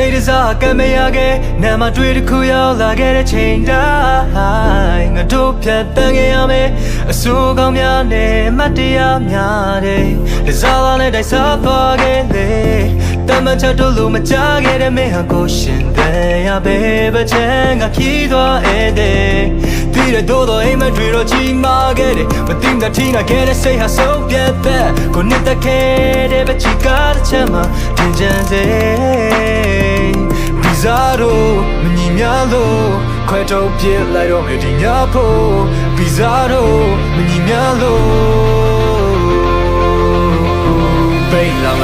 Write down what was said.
စိတ်တစားကံမရခဲ့နာမတွေ့တစ်ခုရောက်လာခဲ့တဲ့ချိန်တိုင်းငါတို့ဖြတ်တန်းခဲ့ရမယ်အဆိုးကောင်းများနဲ့မတ်တရားများတယ်တစားလာနဲ့တိုက်စားသွားခဲ့လေတမန်ချက်တို့လိုမကြခဲ့တဲ့မင်းဟာကိုရှင်တဲ့ရပဲပချမ်းကဖြီးသွားတဲ့ဒီတဲ့တို့တော့အိမ်မတွေ့တော့ကြီးမာခဲ့တယ်မသိတာထင်တာခဲ့တဲ့စိတ်ဟာဆုံးပြတ်တဲ့ကိုနှစ်သက်ခဲ့တဲ့ပချီကားတစ်ချက်မှတင်ကြတဲ့ဒီစားတို့မညီများလို့ခွဲထုတ်ပြစ်လိုက်တော့မယ်ဒီညဖို့ဒီစားတို့မညီများလို့ပိတ်လာမ